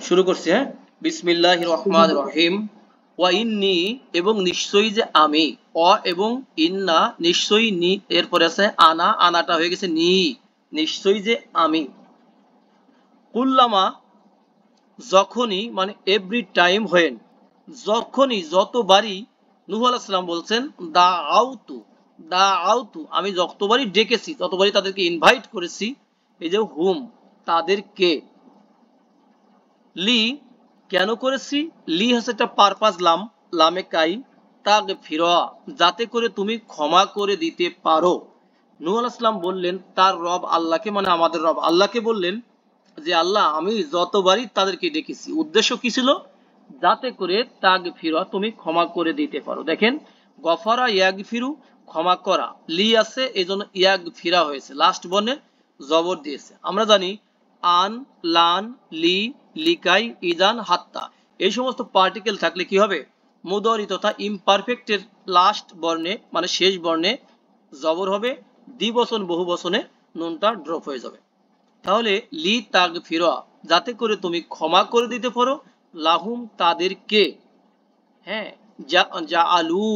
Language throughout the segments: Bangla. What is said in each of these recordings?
শুরু করছি। হ্যাঁ, বিসমিল্লাহির রহমানির রহিম। ওয়া ইন্নী এবং নিশ্চয়ই যে আমি, অ এবং ইন্না নিশ্চয়ই, নি এরপরে আছে আনা, আনাটা হয়ে গেছে নি, নিশ্চয়ই যে আমি। কুল্লামা যখনই মানে এভরি টাইম হোয়েন, যখনই যতবারই নূহ আলাইহিস সালাম বলছেন দা আউতু আমি যতবারই ডেকেছি ততবারই তাদেরকে ইনভাইট করেছি। এই যে হুম তাদেরকে, লি কেন করেছি, লি হচ্ছে একটা পারপাস, লামে কাই, তাগ ফিরা যাতে করে তুমি ক্ষমা করে দিতে পারো। নূহ আলাইহিস সালাম বললেন তার রব আল্লাহকে, মানে আমাদের রব আল্লাহকে বললেন যে আল্লাহ আমি যতবারই তাদেরকে ডেকেছি, উদ্দেশ্য কি ছিল, যাতে করে তাগ ফিরা তুমি ক্ষমা করে দিতে পারো। দেখেন গফারা ইয়াগ ফিরু ক্ষমা করা, লি আছে এই জন্য ইয়াগ ফিরা হয়েছে, লাস্ট বর্ণে জবর দিয়েছে। আমরা জানি আন, লান, লি, লিকাই, ইদান, হাত্তা এই সমস্ত পার্টিকেল থাকলে কি হবে, মুদরি তথা ইমপারফেক্টের লাস্ট বর্ণে মানে শেষ বর্ণে জবর হবে, দ্বিবচন বহু বচনে নুনটা ড্রপ হয়ে যাবে। তাহলে লি তাগ ফিরা যাতে করে তুমি ক্ষমা করে দিতে পারো, লাহুম তাদেরকে। হ্যাঁ, যা যা আলু,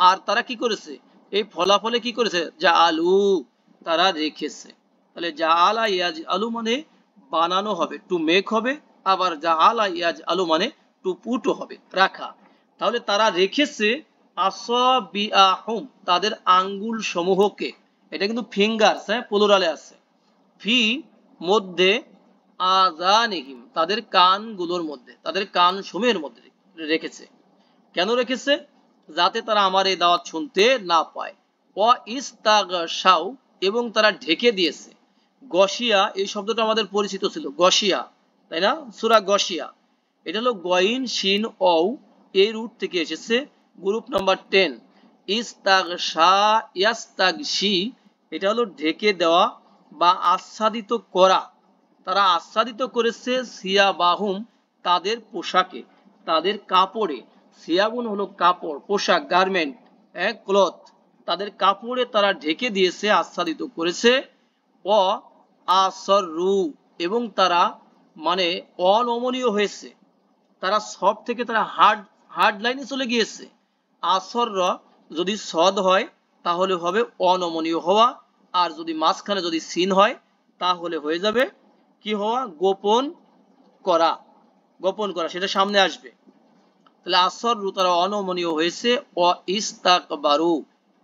আর তারা কি করেছে, এই ফলাফলে কি করেছে, যা আলু তারা রেখেছে। তাহলে যা আলা ইয়াজ আলু মানে বানানো হবে, টু মেক হবে, আবার যা আলা ইয়াজ আলু মানে টু পুটও হবে, রাখা। তাহলে তারা রেখেছে আসাবিআহুম তাদের আঙ্গুল সমূহকে, এটা কিন্তু ফিঙ্গারস, হ্যাঁ প্লুরালে আছে, ফি মধ্যে, আযানিহিম তাদের কানগুলোর মধ্যে, তাদের কান সমূহের মধ্যে রেখেছে। কেন রেখেছে, যাতে তারা আমার এই দাওয়াত শুনতে না পায়। ওয়া ইস্তাগশাউ এবং তারা ঢেকে দিয়েছে। গশিয়া এই শব্দটা আমাদের পরিচিত ছিল, গশিয়া, তাই না, সূরা গশিয়া। এটা হলো গইন শিন ঔ, এই রুট থেকে এসেছে, গ্রুপ নাম্বার 10। ইস্তাগশা ইয়াস্তাগশি এটা হলো ঢেকে দেওয়া বা আচ্ছাদিত করা। তারা আচ্ছাদিত করেছে সিয়াবাহুম তাদের পোশাকে, তাদের কাপড়ে। সিয়াবুন হলো কাপড়, পোশাক, গার্মেন্ট, ক্লথ, তাদের কাপড়ে তারা ঢেকে দিয়েছে, আচ্ছাদিত করেছে। অ আসরু এবং তারা মানে অনমনীয় হয়েছে, তারা সফট থেকে তারা হার্ড, হার্ড লাইনে চলে গিয়েছে। আসররা যদি সদ হয় তাহলে হবে অনমনীয় হওয়া, আর যদি মাঝখানে যদি সিন হয় তাহলে হয়ে যাবে কি হওয়া, গোপন করা, গোপন করা, সেটা সামনে আসবে। তাহলে আসরু তারা অনমনীয় হয়েছে, অ ইস্তাকবারু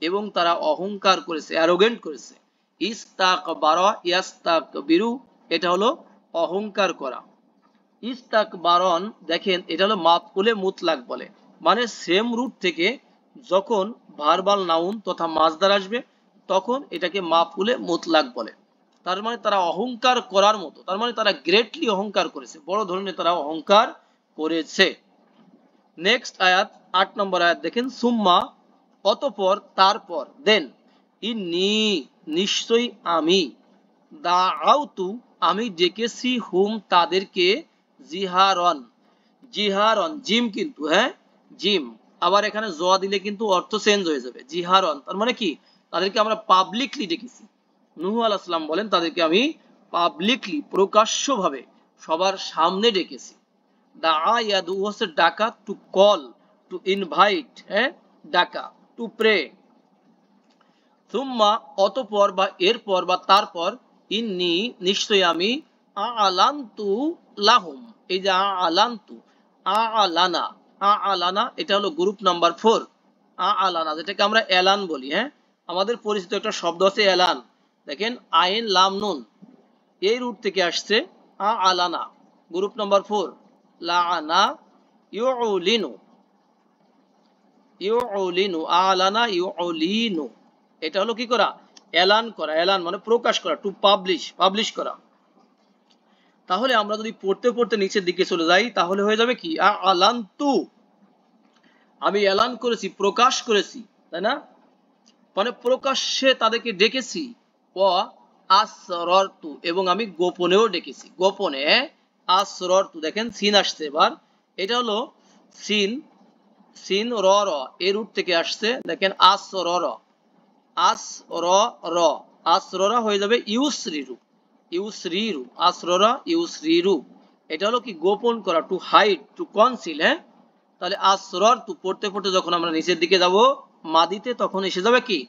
এবং তারা অহংকার করেছে, অ্যারোগেন্ট করেছে। ইস্তাকবারা ইয়াস্তাকবিরু এটা হলো অহংকার করা। ইস্তাকবারন দেখেন এটা হলো মাফউলে মুতলাক বলে, মানে সেম রুট থেকে যখন ভার্বাল নাউন তথা মাসদার আসবে তখন এটাকে মাফউলে মুতলাক বলে। তার মানে তারা অহংকার করার মতো, তার মানে তারা গ্রেটলি অহংকার করেছে, বড় ধরনের তারা অহংকার করেছে। নেক্সট আয়াত 8 নম্বর আয়াত দেখেন, সুম্মা অতঃপর, তারপর, দেন, ইন্নী নিশ্চয়ই আমি, দাআউতু আমি ডেকেছি, হুম তাদেরকে, জিহারন, জিহারন জিম কিন্তু, হ্যাঁ জিম, আবার এখানে জোয়া দিলে কিন্তু অর্থ চেঞ্জ হয়ে যাবে। জিহারন তার মানে কি, তাদেরকে আমরা পাবলিকলি ডেকেছি। নূহ আলাইহিস সালাম বলেন তাদেরকে আমি পাবলিকলি প্রকাশ্যভাবে সবার সামনে ডেকেছি। দাআ ইয়াদু হচ্ছে ডাকা, টু কল, টু ইনভাইট, হ্যাঁ ডাকা, টু প্রে। সুম্মা অতঃপর বা এরপর বা তারপর, ইন্নী নিশ্চয়ই আমি, আ'লানতু লাহুম এই যে আ'লানতু, আ'লানা, আ'লানা এটা হলো গ্রুপ নাম্বার 4। আ'লানা যেটাকে আমরা এলান বলি, হ্যাঁ আমাদের পরিচিত একটা শব্দ আছে এলান। দেখেন আইন লাম নুন এই রুট থেকে আসছে, আ'লানা গ্রুপ নাম্বার 4। লাআনা ইউলিনু, ইউলিনু, আ'লানা ইউলিনু এটা হলো কি করা, এলান করা, এলান মানে প্রকাশ করা, টু পাবলিশ, পাবলিশ করা। তাহলে আমরা যদি পড়তে পড়তে নিচের দিকে চলে যাই তাহলে হয়ে যাবে কি, আলান্তু আমি এলান করেছি, প্রকাশ করেছি, তাই না, মানে প্রকাশ্যে তাদেরকে ডেকেছি। ও আসররতু এবং আমি গোপনেও ডেকেছি, গোপনে, আসররতু দেখেন সিন আসছে এবার, এটা হলো সিন, সিন র র এই রুট থেকে আসছে, দেখেন আসরর, আসরর, আসররা হয়ে যাবে ইউসরিরু, ইউসরিরু, আসররা ইউসরিরু এটা হলো কি গোপন করা, টু হাইড, টু কনসিল। হ্যাঁ, তাহলে আসরর তু পড়তে পড়তে যখন আমরা নিচের দিকে যাব মাদিতে, তখন এসে যাবে কি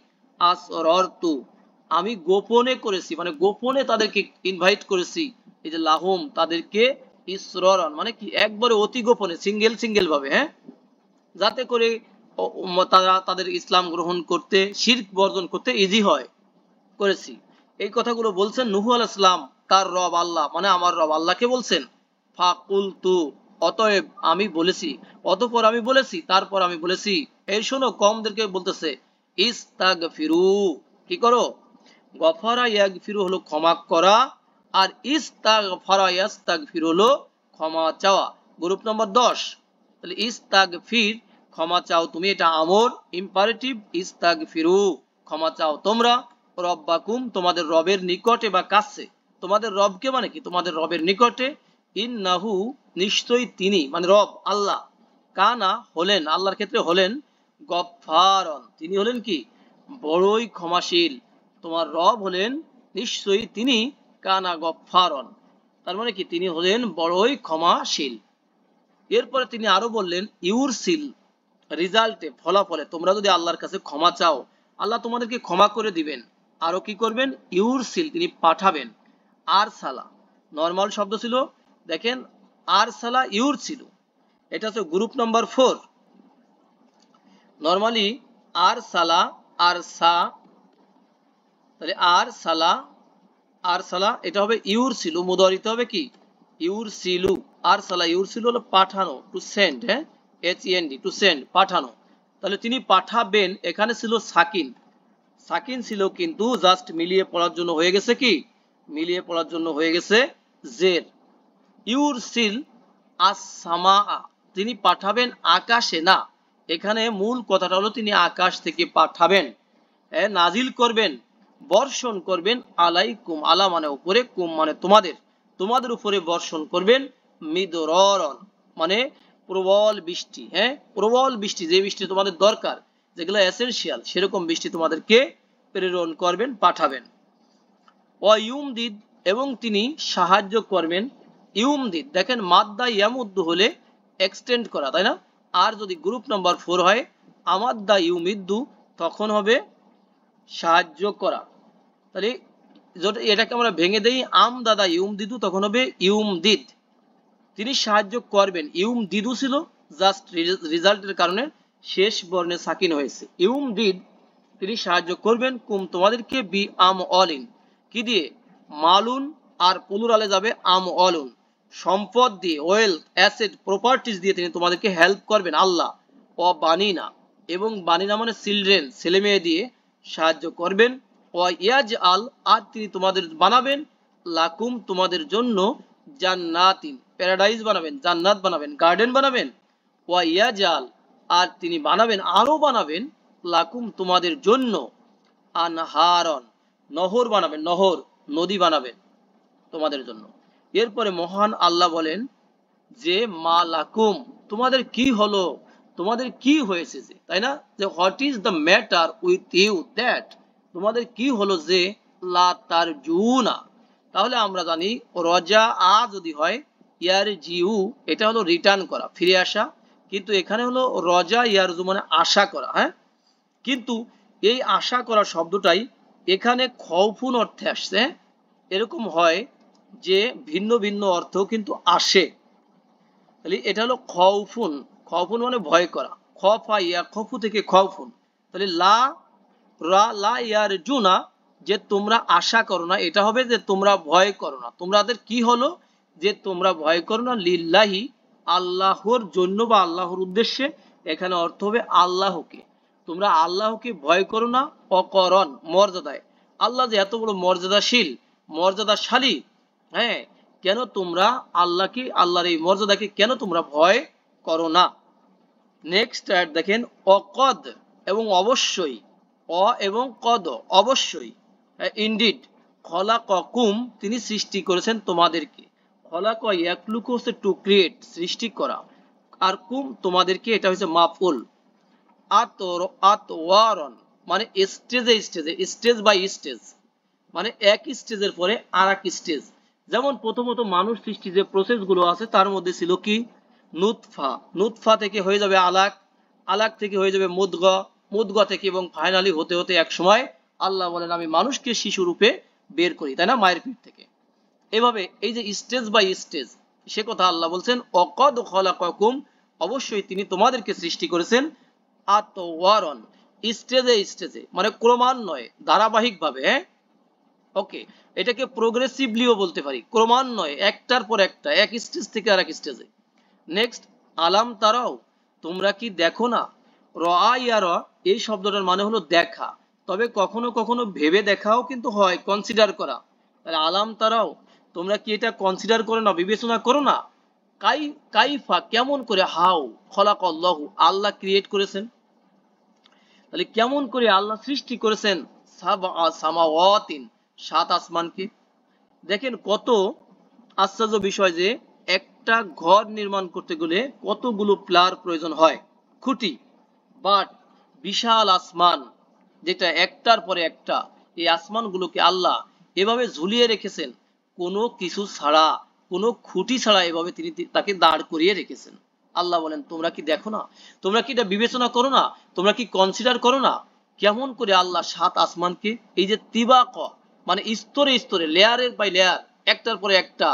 আসরর তু, আমি গোপনে করেছি, মানে গোপনে তাদেরকে ইনভাইট করেছি, এই যে লাহুম তাদেরকে, ইসররন মানে কি একবারে অতি গোপনে, সিঙ্গেল সিঙ্গেল ভাবে, হ্যাঁ, যাতে করে তারা তাদের ইসলাম গ্রহণ করতে, শিরক বর্জন করতে ইজি হয়, করেছি। এই কথাগুলো বলছেন নূহ আলাইহিস সালাম, তার রব আল্লাহ, মানে আমার রব আল্লাহকে বলছেন। ফাকুলতু অতএব আমি বলেছি, অতঃপর আমি বলেছি, তারপর আমি বলেছি। এই শোনো, কমদেরকে বলতেছে ইস্তাগফিরু, কি করো, গফারা ইয়াগফিরু হলো ক্ষমা করা, আর ইস্তাগফারা ইয়াস্তাগফিরু হলো ক্ষমা চাওয়া। গ্রুপ নম্বর 10, তাহলে ইস্তাগফির ক্ষমা চাও তুমি, এটা আমর ইম্পারেটিভ, ইস্তাগফিরু ক্ষমা চাও তোমরা, রব্বাকুম তোমাদের রবের নিকটে বা কাছে, তোমাদের রবকে মানে কি তোমাদের রবের নিকটে, ইন্নাহু নিশ্চয়ই তিনি মানে রব আল্লাহ, কানা হলেন, আল্লাহর ক্ষেত্রে হলেন, গফফারন তিনি হলেন কি বড়ই ক্ষমাশীল, তোমার রব হলেন নিশ্চয়ই তিনি, কানা গফফারন তার মানে কি তিনি হলেন বড়ই ক্ষমাশীল। এরপরে তিনি আরো বললেন ইউরসিল, রেজাল্টে ফলাফলে তোমরা যদি আল্লাহর কাছে ক্ষমা চাও, আল্লাহ তোমাদেরকে ক্ষমা করে দিবেন। আরো কি করবেন, ইউরসিল তিনি পাঠাবেন, আরসালা নরমাল শব্দ ছিল, দেখেন আরসালা ইউরসিল, এটা হচ্ছে গ্রুপ নাম্বার 4। নরমালি আরসালা, আরসা, তাহলে আরসালা, আরসালা এটা হবে ইউরসিলু, মুদারিতে হবে কি ইউরসিলু, আরসালা ইউরসিলু হলো পাঠানো, টু সেন্ড, হ্যাঁ, HEND টু সেন্ড পাঠানো, তাহলে তিনি পাঠাবেন, এখানে ছিল সাকিন, সাকিন ছিল কিন্তু জাস্ট মিলিয়ে পড়ার জন্য হয়ে গেছে কি মিলিয়ে পড়ার জন্য হয়ে গেছে জের। ইউরসিল আস-সামা, তিনি পাঠাবেন আকাশে না, এখানে মূল কথাটা হলো তিনি আকাশ থেকে পাঠাবেন, নাজিল করবেন, বর্ষণ করবেন, আলাইকুম, আলা মানে উপরে, কুম মানে তোমাদের, তোমাদের উপরে বর্ষণ করবেন, মিদররন মানে প্রবল বৃষ্টি, হ্যাঁ, প্রবল বৃষ্টি, যে বৃষ্টি তোমাদের দরকার, যেগুলো এসেনশিয়াল, সেরকম বৃষ্টি তোমাদেরকে প্রেরণ করবেন, পাঠাবেন। ওয়ায়ুমদিদ এবং তিনি সাহায্য করবেন, ইউমদিদ দেখেন মাদ্দা ইয়ামুদ্দু হলে এক্সটেন্ড করা, তাই না, আর যদি গ্রুপ নাম্বার 4 হয় আমাদ্দা ইউমিদ্দু তখন হবে সাহায্য করা, তাহলে এটাকে আমরা ভেঙে দেই, আম দাদা ইউমদিদু তখন হবে ইউমদিদ, তিনি সাহায্য করবেন, ইউমদিদু ছিল জাস্ট রেজাল্টের কারণে শেষ বর্ণে সাকিন হয়েছে, ইউমদিদ তিনি সাহায্য করবেন, কুম তোমাদেরকে, বি আম অলিন কি দিয়ে, মালুন, আর প্লুরালে যাবে আম অলুন, সম্পদ দিয়ে, ওয়েলথ, অ্যাসেট, প্রপার্টিজ দিয়ে তিনি তোমাদেরকে হেল্প করবেন আল্লাহ, ও বানিনা এবং বানিনা মানে চিলড্রেন, ছেলে মেয়ে দিয়ে সাহায্য করবেন, ও ইয়াজ আল আর তিনি তোমাদের বানাবেন, লাকুম তোমাদের জন্য, জান্নাতিন প্যারাডাইজ বানাবেন, জান্নাত বানাবেন, গার্ডেন বানাবেন, ও ইয়াজ আল আর তিনি বানাবেন, আরো বানাবেন, লাকুম তোমাদের জন্য, আনহারন নহর বানাবেন, নহর নদী বানাবেন তোমাদের জন্য। এরপরে মহান আল্লাহ বলেন যে মা লাকুম তোমাদের কি হলো, তোমাদের কি হয়েছে, যে তাই না, যে what is the matter with you, that তোমাদের কি হলো যে লা তারজুনা, তাহলে আমরা জানি রজা আ যদি হয় ইয়ার জিউ এটা হলো রিটার্ন করা, ফিরে আসা, কিন্তু এখানে হলো রজা ইয়ারজু মানে আশা করা, হ্যাঁ, কিন্তু এই আশা করা শব্দটাই এখানে খৌফুন অর্থে আসছে, এরকম হয় যে ভিন্ন ভিন্ন অর্থ কিন্তু আসে, তাহলে এটা হলো খৌফুন, খৌফুন মানে ভয় করা, খফা ইয়া খফু থেকে খৌফুন, তাহলে লা রা লা ইয়ার জুনা যে তোমরা আশা করো না, এটা হবে যে তোমরা ভয় করো না, তোমাদের কি হলো যে তোমরা ভয় করো না, লিল্লাহি আল্লাহর জন্য বা আল্লাহর উদ্দেশ্যে, এখানে অর্থ হবে আল্লাহকে, তোমরা আল্লাহকে ভয় করো না, অকরণ মর্যাদায়, আল্লাহ যে এত বড় মর্যাদাশীল, মর্যাদাশালী, হ্যাঁ, কেন তোমরা আল্লাহকে, আল্লাহর এই মর্যাদাকে কেন তোমরা ভয় করো না। নেক্সট দেখেন অকদ এবং অবশ্যই, অ এবং কদ অবশ্যই, ইনডিড, খলাকুম তিনি সৃষ্টি করেছেন তোমাদেরকে, খলাক ইয়াকলুকু হচ্ছে টু ক্রিয়েট সৃষ্টি করা, আর কুম তোমাদেরকে এটা হচ্ছে মাফউল, আতওয়ারন মানে স্টেজে স্টেজে, স্টেজ বাই স্টেজ, মানে এক স্টেজের পরে আর এক স্টেজ, যেমন প্রথমত মানুষ সৃষ্টি যে প্রসেস গুলো আছে তার মধ্যে ছিল কি নুতফা, নুতফা থেকে হয়ে যাবে আলাক, আলাক থেকে হয়ে যাবে মুদগা, মুদগা থেকে এবং ফাইনালি হতে হতে এক সময় আল্লাহ বলেন আমি মানুষকে শিশু রূপে বের করি, তাই না, মায়ের পিঠ থেকে। এভাবে এই যে স্টেজ বাই স্টেজ, সে কথা আল্লাহ বলছেন অকদ খলাকাকুম, অবশ্যই তিনি তোমাদেরকে সৃষ্টি করেছেন আতওয়ারন, স্টেজে স্টেজে, মানে ক্রমান্বয়ে ধারাবাহিকভাবে, হ্যাঁ ওকে, এটাকে প্রোগ্রেসিভলিও বলতে পারি, ক্রমান্বয়ে একটার পর একটা, এক স্টেজ থেকে আরেক স্টেজে। নেক্সট, আলাম তারাও, তোমরা কি দেখো না। রা, এই শব্দটার মানে হলো দেখা, তবে কখনো কখনো ভেবে দেখাও কিন্তু হয়, কনসিডার করা। তাহলে আলাম তারাও, তোমরা কি এটা কনসিডার করো না, বিবেচনা করো না। কাইফা, কেমন করে, হাউ খলাকাল্লাহু, আল্লাহ ক্রিয়েট করেছেন, তাহলে কেমন করে আল্লাহ সৃষ্টি করেছেন সাবআ সামাওয়াতিন, সাত আসমানকে। দেখেন কত আশ্চর্য বিষয় যে একটা ঘর নির্মাণ করতে গেলে কতগুলো প্লার প্রয়োজন হয়, খুঁটি, বাট বিশাল আসমান যেটা একটার পরে একটা, এই আসমানগুলোকে আল্লাহ এভাবে ঝুলিয়ে রেখেছেন, কোনো কিছু ছাড়া, কোনো খুঁটি ছাড়া, এভাবে তিনি তাকে দাঁড় করিয়ে রেখেছেন। আল্লাহ বলেন তোমরা কি দেখো না, তোমরা কি এটা বিবেচনা করো না, তোমরা কি কনসিডার করো না, কেমন করে আল্লাহ সাত আসমানকে এই যে তিবাক, মানে স্তরে স্তরে, লেয়ারের বাই লেয়ার, একটার পরে একটা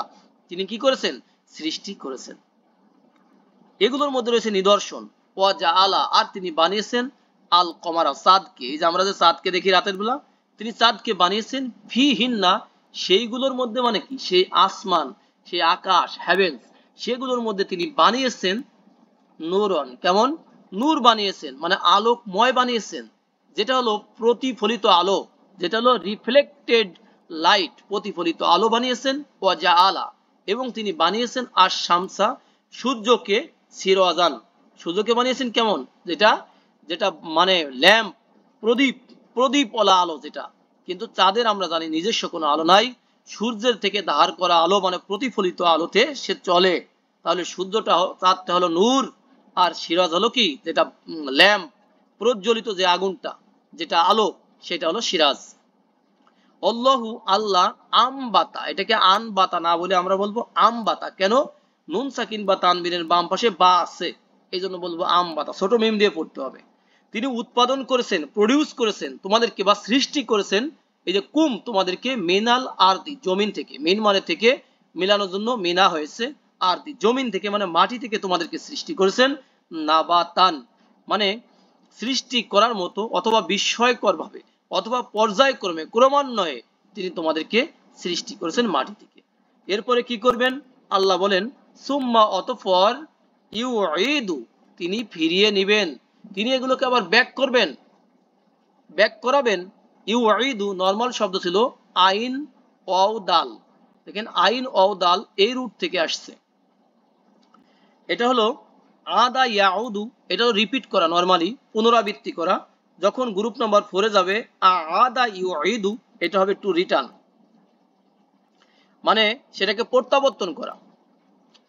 তিনি কি করেছেন, সৃষ্টি করেছেন। এগুলোর মধ্যে রয়েছে নিদর্শন, ওয়া জাআলা, আর তিনি বানিয়েছেন আল কমারা, চাঁদকে, এই যে আমরা যে চাঁদকে দেখি রাতের বেলা, তিনি চাঁদকে বানিয়েছেন ফি হিন্না, সেইগুলোর মধ্যে, মানে কি, সেই আসমান, সেই আকাশ, হেভেন্স, সেগুলোর মধ্যে তিনি বানিয়েছেন নূরন, কেমন, নূর বানিয়েছেন, মানে আলোকময় বানিয়েছেন, যেটা হলো প্রতিফলিত আলো, যেটা হলো রিফ্লেক্টেড লাইট, প্রতিফলিত আলো বানিয়েছেন। ওয়া জাআলা, এবং তিনি বানিয়েছেন আর শামসা, সূর্যকে, সিরাজান, সূর্যকে বানিয়েছেন কেমন, যেটা যেটা মানে ল্যাম্প, প্রদীপ, প্রদীপওয়ালা আলো যেটা, কিন্তু চাঁদের আমরা জানি নিজস্ব কোনো আলো নাই, সূর্যের থেকে ধার করা আলো, মানে প্রতিফলিত আলোতে সে চলে। তাহলে সূর্যটা, চাঁদটা হলো নূর, আর সিরাজ হলো কি, যেটা ল্যাম্প, প্রজ্বলিত যে আগুনটা, যেটা আলো, সেটা হলো সিরাজ। অল্লাহু, আল্লাহ, আমবাতা, এটাকে আনবাতা না বলে আমরা বলবো আমবাতা, কেন, নুন সাকিন বা তানবিনের বাম পাশে বা আছে, এই জন্য বলবো আমবাতা, ছোট মিম দিয়ে পড়তে হবে। তিনি উৎপাদন করেছেন, প্রডিউস করেছেন তোমাদেরকে, বা সৃষ্টি করেছেন, এই যে কুম, তোমাদেরকে, মিনাল আরদি, জমিন থেকে, মিন মানে থেকে, মিলানোর জন্য মিনা হয়েছে, আরদি জমিন থেকে, মানে মাটি থেকে তোমাদেরকে সৃষ্টি করেছেন, নাবাতান, মানে সৃষ্টি করার মতো, অথবা বিস্ময়কর ভাবে, অথবা পর্যায়ক্রমে, ক্রমান্বয়ে তিনি তোমাদেরকে সৃষ্টি করেছেন মাটি থেকে। এরপরে কি করবেন, আল্লাহ বলেন সুম্মা, অতঃপর, ইউঈদু, তিনি ফিরিয়ে নিবেন, তিনি এগুলোকে আবার ব্যাক করবেন, ব্যাক করাবেন। ইউঈদু নরমাল শব্দ ছিল আইন ওয়াও দাল, দেখেন আইন ওয়াও দাল এই রুট থেকে আসছে, এটা হলো আদা ইয়াউদু, এটা হলো রিপিট করা, নরমালি পুনরাবৃত্তি করা। যখন গ্রুপ নাম্বার 4 এ যাবে আদা ইউঈদু, এটা হবে টু রিটার্ন, মানে সেটাকে প্রত্যাবর্তন করা।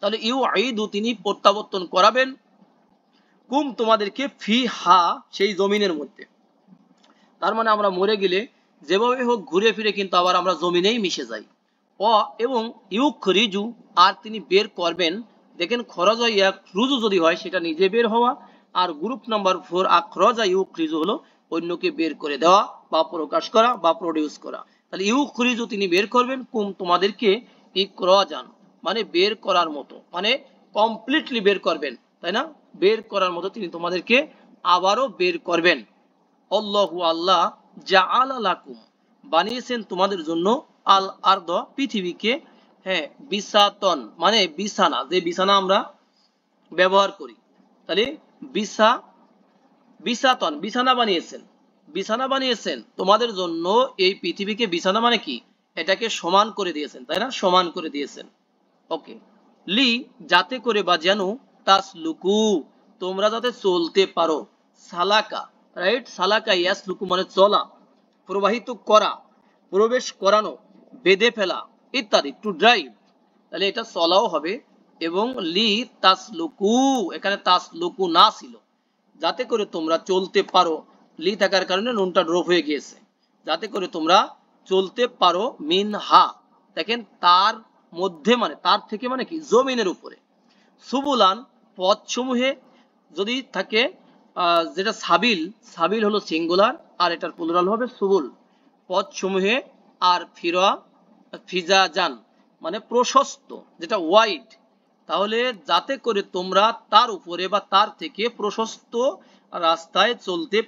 তাহলে ইউঈদু, তিনি প্রত্যাবর্তন করাবেন, কুম, তোমাদেরকে, ফি হা, সেই জমিনের মধ্যে। তার মানে আমরা মরে গেলে যেভাবে হোক ঘুরে ফিরে কিন্তু আবার আমরা জমিনেই মিশে যাই। অ, এবং ইউখরিজু, আর তিনি বের করবেন। দেখেন খরজা ইয়াখরুজু যদি হয় সেটা নিজে বের হওয়া, আর গ্রুপ নাম্বার 4 আখরজা ইউখরিজু হলো অন্যকে বের করে দেওয়া, বা প্রকাশ করা, বা প্রডিউস করা। তাহলে ইউখরিজু, তিনি বের করবেন, কুম, তোমাদেরকে, ইকরাজান, মানে বের করার মতো, মানে কমপ্লিটলি বের করবেন, তাই না, বের করার মতো তিনি তোমাদেরকে আবারও বের করবেন। আল্লাহু, আল্লাহ, জাআলা লাকুম, বানিয়েছেন তোমাদের জন্য, আল আরদ, পৃথিবীকে, হ্যাঁ, বিসাতন, মানে বিছানা, যে বিছানা আমরা ব্যবহার করি, তাহলে বিছা, বিসাতন, বিছানা বানিয়েছেন, বিছানা বানিয়েছেন তোমাদের জন্য, এই পৃথিবীকে বিছানা মানে কি, এটাকে সমান করে দিয়েছেন, তাই না, সমান করে দিয়েছেন। ওকে, লি, যাতে করে, বা যেন, তাসলুকু, তোমরা যাতে চলতে পারো, সালাকা, রাইট, সালাকা ইয়াসলুকু মানে চলা, প্রবাহিত করা, প্রবেশ করানো, বেঁধে ফেলা ইত্যাদি, টু ড্রাইভ, তাহলে এটা চলাও হবে। এবং লি তাসলুকু, এখানে তাসলুকু না ছিল, যাতে করে তোমরা চলতে পারো, লি থাকার কারণে নুনটা ড্রপ হয়ে গিয়েছে, যাতে করে তোমরা চলতে পারো, মিন হা, দেখেন তার মধ্যে মানে তার থেকে মানে কি জমিনের উপরে। সুবুলান পথসমূহে যদি থাকে যেটা সাবিল, সাবিল হলো সিঙ্গুলার আর এটার প্লুরাল হবে সুবুল, পথসমূহে। আর ফিজাজান মানে প্রশস্ত, যেটা ওয়াইড, তাহলে যাতে করে তোমরা তার উপরে বা তার থেকে প্রশস্ত রাস্তায় চলতে